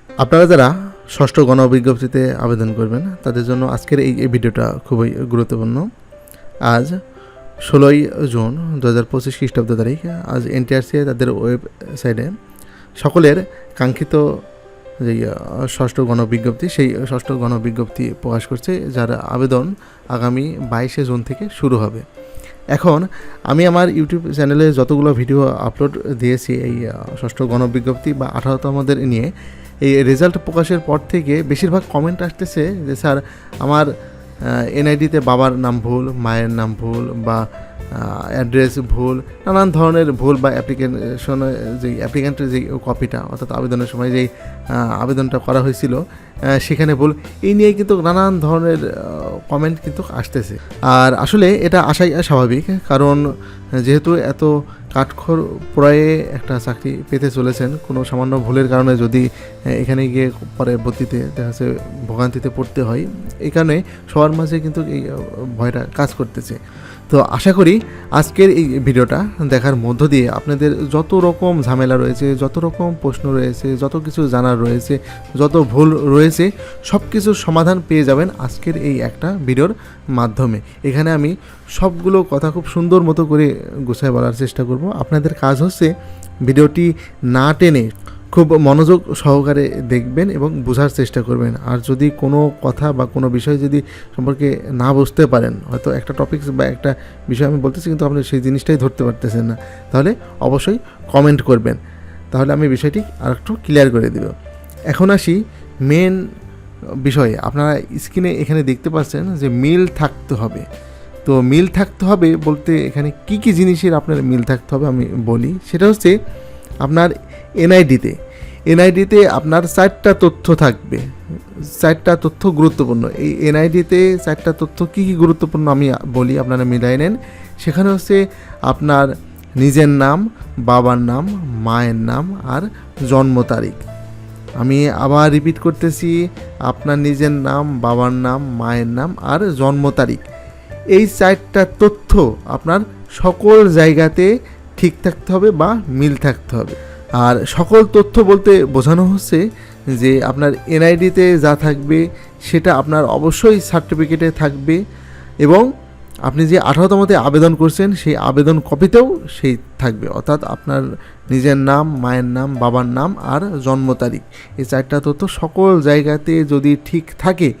আপনারা যারা ষষ্ঠ গণ বিজ্ঞপ্তিতে আবেদন করবেন তাদের জন্য আজকের এই ভিডিওটা খুবই গুরুত্বপূর্ণ। আজ 16ই জুন 2025 খ্রিস্টাব্দ তারিখ। আজ এনটিআরসি তাদের ওয়েবসাইটে সকলের কাঙ্ক্ষিত যে ষষ্ঠ গণবিজ্ঞপ্তি সেই ষষ্ঠ গণবিজ্ঞপ্তি প্রকাশ করছে, যার আবেদন আগামী 22শে জুন থেকে শুরু হবে। এখন আমি আমার ইউটিউব চ্যানেলে যতগুলো ভিডিও আপলোড দিয়েছি এই ষষ্ঠ গণবিজ্ঞপ্তি বা 18তমদের নিয়ে, এই রেজাল্ট প্রকাশের পর থেকে বেশিরভাগ কমেন্ট আসতেছে যে স্যার আমার এনআইডিতে বাবার নাম ভুল, মায়ের নাম ভুল, বা অ্যাড্রেস ভুল, নানান ধরনের ভুল, বা অ্যাপ্লিকেন্টের যে কপিটা অর্থাৎ আবেদনের সময় যেই আবেদনটা করা হয়েছিল সেখানে ভুল, এই নিয়ে কিন্তু নানান ধরনের কমেন্ট কিন্তু আসতেছে। আর আসলে এটা আসাই স্বাভাবিক, কারণ যেহেতু এত কাঠখড় পোড়ায়ে একটা চাকরি পেতে চলেছেন, কোনো সামান্য ভুলের কারণে যদি এখানে গিয়ে পরবর্তীতে দেখা যাচ্ছে ভোগান্তিতে পড়তে হয়, এই কারণে সবার মাঝে কিন্তু এই ভয়টা কাজ করতেছে। তো আশা করি আজকের এই ভিডিওটা দেখার মধ্য দিয়ে আপনাদের যত রকম ঝামেলা রয়েছে, যত রকম প্রশ্ন রয়েছে, যত কিছু জানার রয়েছে, যত ভুল রয়েছে, সব কিছুর সমাধান পেয়ে যাবেন আজকের এই একটা ভিডিওর মাধ্যমে। এখানে আমি সবগুলো কথা খুব সুন্দর মতো করে গুছিয়ে বলার চেষ্টা করব। আপনাদের কাজ হচ্ছে ভিডিওটি না টেনে খুব মনোযোগ সহকারে দেখবেন এবং বোঝার চেষ্টা করবেন। আর যদি কোনো কথা বা কোনো বিষয় যদি সম্পর্কে না বুঝতে পারেন, হয়তো একটা টপিকস বা একটা বিষয় আমি বলতেছি কিন্তু আপনি সেই জিনিসটাই ধরতে পারতেছেন না, তাহলে অবশ্যই কমেন্ট করবেন, তাহলে আমি বিষয়টি আর একটু ক্লিয়ার করে দেব। এখন আসি মেন বিষয়ে। আপনারা স্ক্রিনে এখানে দেখতে পাচ্ছেন যে মিল থাকতে হবে। তো মিল থাকতে হবে বলতে এখানে কি কি জিনিসের আপনার মিল থাকতে হবে আমি বলি। সেটা হচ্ছে আপনার এনআইডিতে আপনার 4টা তথ্য থাকবে। 4টা তথ্য গুরুত্বপূর্ণ। এই এনআইডিতে 4টা তথ্য কী কী গুরুত্বপূর্ণ আমি বলি, আপনারা মিলাই নেন। সেখানে হচ্ছে আপনার নিজের নাম, বাবার নাম, মায়ের নাম আর জন্ম তারিখ। আমি আবার রিপিট করতেছি, আপনার নিজের নাম, বাবার নাম, মায়ের নাম আর জন্ম তারিখ। এই 4টা তথ্য আপনার সকল জায়গাতে ঠিক থাকতে হবে বা মিল থাকতে হবে। আর সকল তথ্য বলতে বোঝানো হচ্ছে যে আপনার এনআইডিতে যা থাকবে সেটা আপনার অবশ্যই সার্টিফিকেটে থাকবে, এবং আপনি যে 18তমতে আবেদন করছেন সেই আবেদন কপিতেও সেই থাকবে। অর্থাৎ আপনার নিজের নাম, মায়ের নাম, বাবার নাম আর জন্ম তারিখ, এই 4টা তথ্য সকল জায়গাতে যদি ঠিক থাকে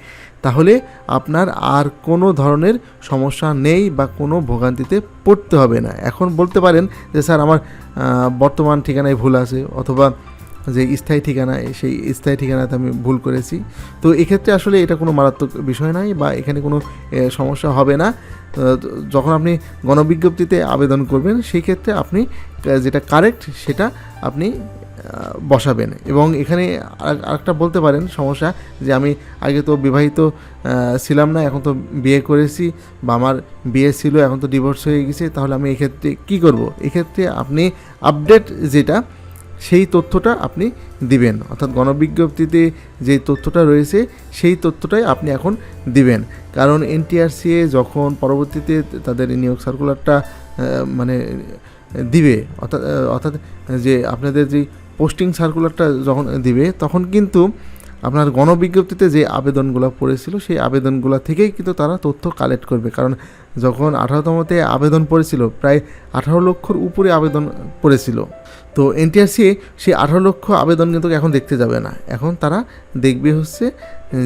তাহলে আপনার আর কোনো ধরনের সমস্যা নেই বা কোনো ভোগান্তিতে পড়তে হবে না। এখন বলতে পারেন যে স্যার আমার বর্তমান ঠিকানায় ভুল আছে, অথবা যে স্থায়ী ঠিকানা সেই স্থায়ী ঠিকানাতে আমি ভুল করেছি। তো এক্ষেত্রে আসলে এটা কোনো মারাত্মক বিষয় নয় বা এখানে কোনো সমস্যা হবে না। যখন আপনি গণবিজ্ঞপ্তিতে আবেদন করবেন সেই ক্ষেত্রে আপনি যেটা কারেক্ট সেটা আপনি বসাবেন। এবং এখানে আরেকটা বলতে পারেন সমস্যা, যে আমি আগে তো বিবাহিত ছিলাম না, এখন তো বিয়ে করেছি, বা আমার বিয়ে ছিল এখন তো ডিভোর্স হয়ে গেছে, তাহলে আমি এক্ষেত্রে কী করব? এক্ষেত্রে আপনি আপডেট যেটা সেই তথ্যটা আপনি দিবেন। অর্থাৎ গণবিজ্ঞপ্তিতে যে তথ্যটা রয়েছে সেই তথ্যটাই আপনি এখন দিবেন। কারণ এনটিআরসিএ যখন পরবর্তীতে তাদের নিয়োগ সার্কুলারটা মানে দিবে, অর্থাৎ যে আপনাদের যে পোস্টিং সার্কুলারটা যখন দিবে, তখন কিন্তু আপনার গণবিজ্ঞপ্তিতে যে আবেদনগুলো পড়েছিল সেই আবেদনগুলো থেকেই কিন্তু তারা তথ্য কালেক্ট করবে। কারণ যখন 18তমতে আবেদন পড়েছিল প্রায় 18 লক্ষর উপরে আবেদন পড়েছিল। তো এনটিআরসি সেই 18 লক্ষ আবেদন কিন্তু এখন দেখতে যাবে না, এখন তারা দেখবে হচ্ছে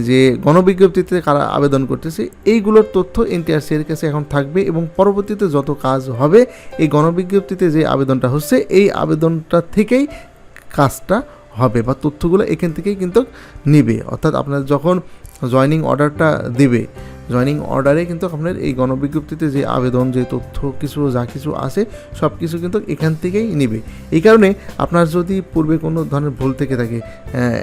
যে গণবিজ্ঞপ্তিতে কারা আবেদন করতেছে এইগুলোর তথ্য এনটিআরসি এর কাছে এখন থাকবে, এবং পরবর্তীতে যত কাজ হবে এই গণবিজ্ঞপ্তিতে যে আবেদনটা হচ্ছে এই আবেদনটা থেকেই কাজটা হবে বা তথ্যগুলো এখান থেকেই কিন্তু নিবে। অর্থাৎ আপনার যখন জয়নিং অর্ডারটা দিবে, জয়নিং অর্ডারে কিন্তু আপনার এই গণবিজ্ঞপ্তিতে যে আবেদন, যে তথ্য কিছু যা কিছু আছে সব কিছু কিন্তু এখান থেকেই নিবে। এই কারণে আপনার যদি পূর্বে কোনো ধরনের ভুল থেকে থাকে,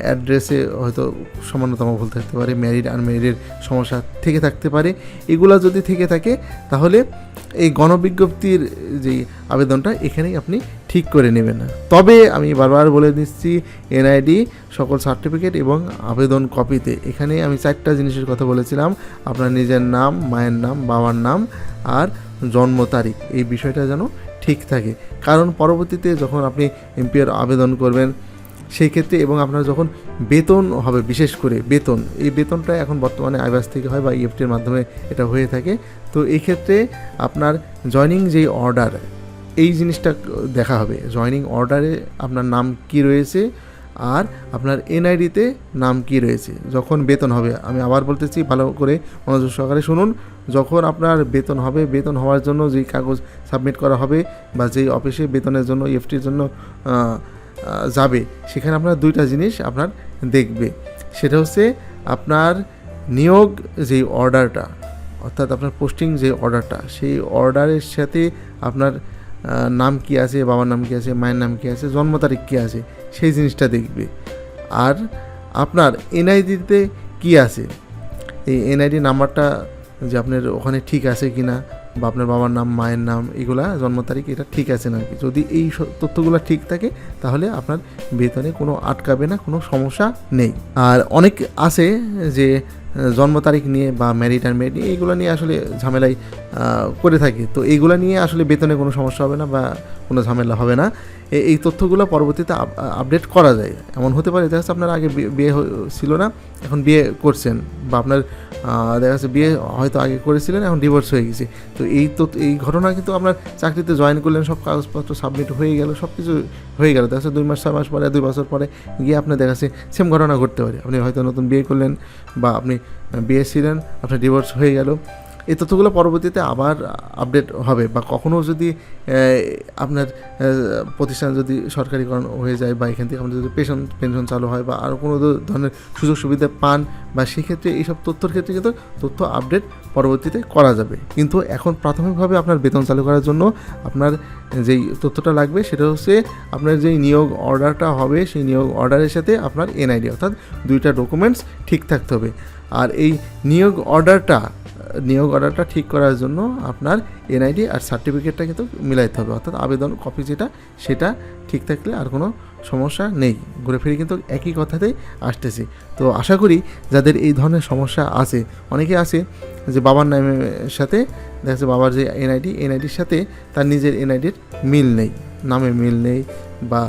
অ্যাড্রেসে হয়তো সামান্যতম ভুল থাকতে পারে, ম্যারিড আনম্যারিডের সমস্যা থেকে থাকতে পারে, এগুলো যদি থেকে থাকে তাহলে এই গণবিজ্ঞপ্তির যে আবেদনটা এখানেই আপনি ঠিক করে নেবেন না। তবে আমি বারবার বলে দিচ্ছি, এনআইডি, সকল সার্টিফিকেট এবং আবেদন কপিতে এখানে আমি 4টা জিনিসের কথা বলেছিলাম, আপনার নিজের নাম, মায়ের নাম, বাবার নাম আর জন্ম তারিখ, এই বিষয়টা যেন ঠিক থাকে। কারণ পরবর্তীতে যখন আপনি এমপিআর আবেদন করবেন সেই ক্ষেত্রে এবং আপনার যখন বেতন হবে, বিশেষ করে বেতন, এই বেতনটা এখন বর্তমানে আইবাস থেকে হয় বা ইএফটির মাধ্যমে এটা হয়ে থাকে। তো এই ক্ষেত্রে আপনার জয়নিং যেই অর্ডার, এই জিনিসটা দেখা হবে। জয়নিং অর্ডারে আপনার নাম কি রয়েছে আর আপনার এনআইডিতে নাম কি রয়েছে যখন বেতন হবে। আমি আবার বলতেছি, ভালো করে মনোযোগ সহকারে শুনুন। যখন আপনার বেতন হবে, বেতন হওয়ার জন্য যেই কাগজ সাবমিট করা হবে বা যেই অফিসে বেতনের জন্য ইএফটির জন্য যাবে, সেখানে আপনার দুইটা জিনিস আপনার দেখবে। সেটা হচ্ছে আপনার নিয়োগ যেই অর্ডারটা, অর্থাৎ আপনার পোস্টিং যে অর্ডারটা, সেই অর্ডারের সাথে আপনার নাম কি আছে, বাবার নাম কি আছে, মায়ের নাম কি আছে, জন্ম তারিখ কী আছে, সেই জিনিসটা দেখবে। আর আপনার এনআইডিতে কি আছে, এই এনআইডি নাম্বারটা যে আপনার ওখানে ঠিক আছে কি না, বা আপনার বাবার নাম, মায়ের নাম, এগুলা, জন্ম তারিখ, এটা ঠিক আছে নাকি। যদি এই তথ্যগুলো ঠিক থাকে তাহলে আপনার বেতনে কোনো আটকাবে না, কোনো সমস্যা নেই। আর অনেক আছে যে জন্ম তারিখ নিয়ে বা ম্যারিড আর মেরিড এইগুলো নিয়ে আসলে ঝামেলাই করে থাকে। তো এইগুলো নিয়ে আসলে বেতনে কোনো সমস্যা হবে না বা কোনো ঝামেলা হবে না। এই তথ্যগুলো পরবর্তীতে আপডেট করা যায়। এমন হতে পারে দেখা যাচ্ছে আপনার আগে বিয়ে ছিল না, এখন বিয়ে করছেন, বা আপনার দেখা যাচ্ছে বিয়ে হয়তো আগে করেছিলেন, এখন ডিভোর্স হয়ে গেছে। তো এই ঘটনা কিন্তু আপনার চাকরিতে জয়েন করলেন, সব কাগজপত্র সাবমিট হয়ে গেল, সব কিছু হয়ে গেল, দেখা যাচ্ছে 2 মাস 6 মাস পরে, 2 বছর পরে গিয়ে আপনার দেখা যাচ্ছে সেম ঘটনা ঘটতে পারে। আপনি হয়তো নতুন বিয়ে করলেন বা আপনি বিয়ে ছিলেন, আপনার ডিভোর্স হয়ে গেল। এই তথ্যগুলো পরবর্তীতে আবার আপডেট হবে। বা কখনও যদি আপনার প্রতিষ্ঠান যদি সরকারিকরণ হয়ে যায় বা এখান থেকে আমাদের যদি পেনশন চালু হয় বা আরও কোনো ধরনের সুযোগ সুবিধা পান, বা সেক্ষেত্রে এইসব তথ্যর ক্ষেত্রে কিন্তু তথ্য আপডেট পরবর্তীতে করা যাবে। কিন্তু এখন প্রাথমিকভাবে আপনার বেতন চালু করার জন্য আপনার যেই তথ্যটা লাগবে সেটা হচ্ছে আপনার যেই নিয়োগ অর্ডারটা হবে, সেই নিয়োগ অর্ডারের সাথে আপনার এনআইডি, অর্থাৎ দুইটা ডকুমেন্টস ঠিক থাকতে হবে। আর এই নিয়োগ অর্ডারটা ঠিক করার জন্য আপনার এনআইডি আর সার্টিফিকেটটা কিন্তু মিলাইতে হবে, অর্থাৎ আবেদন কপি যেটা, সেটা ঠিক থাকলে আর কোনো সমস্যা নেই। ঘুরে ফিরে কিন্তু একই কথাতেই আসতেছি। তো আশা করি যাদের এই ধরনের সমস্যা আছে, অনেকে আছে যে বাবার নামের সাথে দেখা যাচ্ছে বাবার যে এনআইডির সাথে তার নিজের এনআইডির মিল নেই, নামে মিল নেই, বা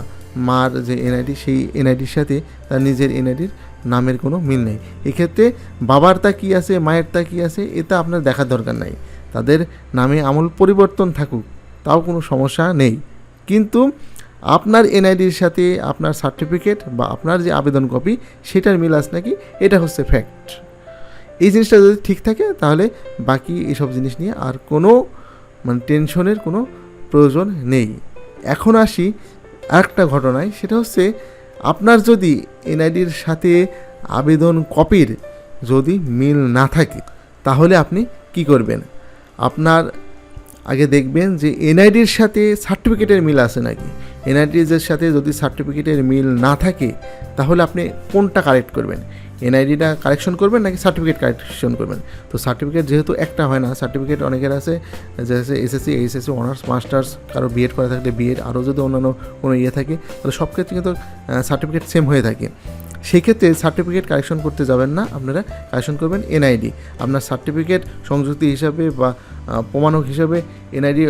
মার যে এনআইডি, সেই এনআইডির সাথে তার নিজের এনআইডির নামের কোনো মিল নেই। এক্ষেত্রে বাবার তা কী আছে, মায়ের তা কী আছে, এটা আপনার দেখার দরকার নাই। তাদের নামে আমূল পরিবর্তন থাকুক, তাও কোনো সমস্যা নেই। কিন্তু আপনার এনআইডির সাথে আপনার সার্টিফিকেট বা আপনার যে আবেদন কপি, সেটার মিল আছে নাকি, এটা হচ্ছে ফ্যাক্ট। এই জিনিসটা যদি ঠিক থাকে তাহলে বাকি এসব জিনিস নিয়ে আর কোনো টেনশনের কোনো প্রয়োজন নেই। এখন আসি আরেকটা ঘটনায়, সেটা হচ্ছে আপনার যদি এনআইডির সাথে আবেদন কপির যদি মিল না থাকে, তাহলে আপনি কি করবেন? আপনার আগে দেখবেন যে এনআইডির সাথে সার্টিফিকেটের মিল আছে নাকি। এনআইডির সাথে যদি সার্টিফিকেটের মিল না থাকে, তাহলে আপনি কোনটা কারেক্ট করবেন? এনআইডিটা কারেকশন করবেন নাকি সার্টিফিকেট কারেকশন করবেন? তো সার্টিফিকেট যেহেতু একটা হয় না, সার্টিফিকেট অনেকের আছে, যেসে এসএসসি, এইচএসসি, অনার্স, মাস্টার্স, কারো বিএড করা থাকলে বিএড, আরও যদি অন্যান্য কোনো থাকে, তাহলে সব ক্ষেত্রে কিন্তু সার্টিফিকেট সেম হয়ে থাকে। সেই ক্ষেত্রে সার্টিফিকেট কারেকশন করতে যাবেন না, আপনারা কারেকশন করবেন এনআইডি। আপনার সার্টিফিকেট সংযুক্তি হিসাবে বা প্রমাণক হিসাবে এনআইডি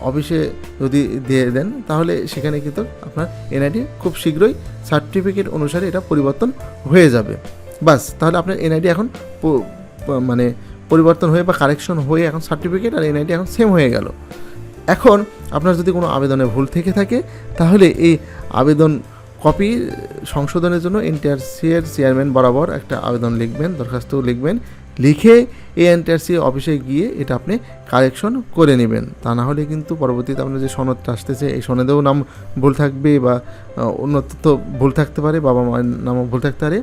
অফিসে যদি দিয়ে দেন, তাহলে সেখানে কিন্তু আপনার এনআইডি খুব শীঘ্রই সার্টিফিকেট অনুসারে এটা পরিবর্তন হয়ে যাবে। বাস, তাহলে আপনার এনআইডি এখন পরিবর্তন হয়ে বা কারেকশন হয়ে এখন সার্টিফিকেট আর এনআইডি এখন সেম হয়ে গেল। এখন আপনার যদি কোনো আবেদনে ভুল থেকে থাকে, তাহলে এই আবেদন কপি সংশোধনের জন্য এনটিআরসি এর চেয়ারম্যান বরাবর একটা আবেদন লিখবেন, দরখাস্ত লিখবেন, লিখে এই এনটিআরসি অফিসে গিয়ে এটা আপনি কারেকশন করে নেবেন। তা না হলে কিন্তু পরবর্তীতে আপনার যে সনদটা আসতেছে, এই সনদেও নাম ভুল থাকবে বা অন্য তথ্য ভুল থাকতে পারে, বাবা মায়ের নামও ভুল থাকতে পারে,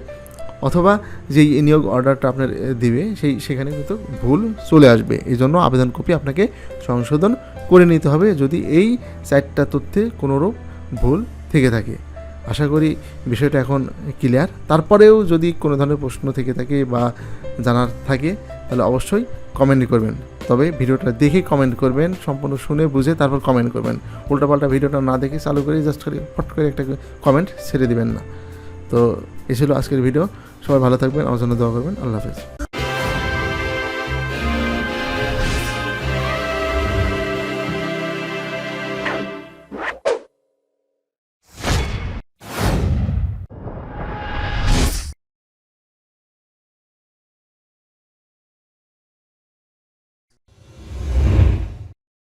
অথবা যেই নিয়োগ অর্ডারটা আপনার দিবে সেখানে কিন্তু ভুল চলে আসবে। এই জন্য আবেদন কপি আপনাকে সংশোধন করে নিতে হবে যদি এই 4টা তথ্যে কোনোরূপ ভুল থেকে থাকে। আশা করি বিষয়টা এখন ক্লিয়ার। তারপরেও যদি কোনো ধরনের প্রশ্ন থেকে থাকে বা জানার থাকে, তাহলে অবশ্যই কমেন্ট করবেন। তবে ভিডিওটা দেখে কমেন্ট করবেন, সম্পূর্ণ শুনে বুঝে তারপর কমেন্ট করবেন। উল্টাপাল্টা ভিডিওটা না দেখে চালু করে জাস্ট করে ফট করে একটা কমেন্ট ছেড়ে দিবেন না। তো এই ছিল আজকের ভিডিও। সবাই ভালো থাকবেন, আমার জন্য দোয়া করবেন। আল্লাহ হাফেজ।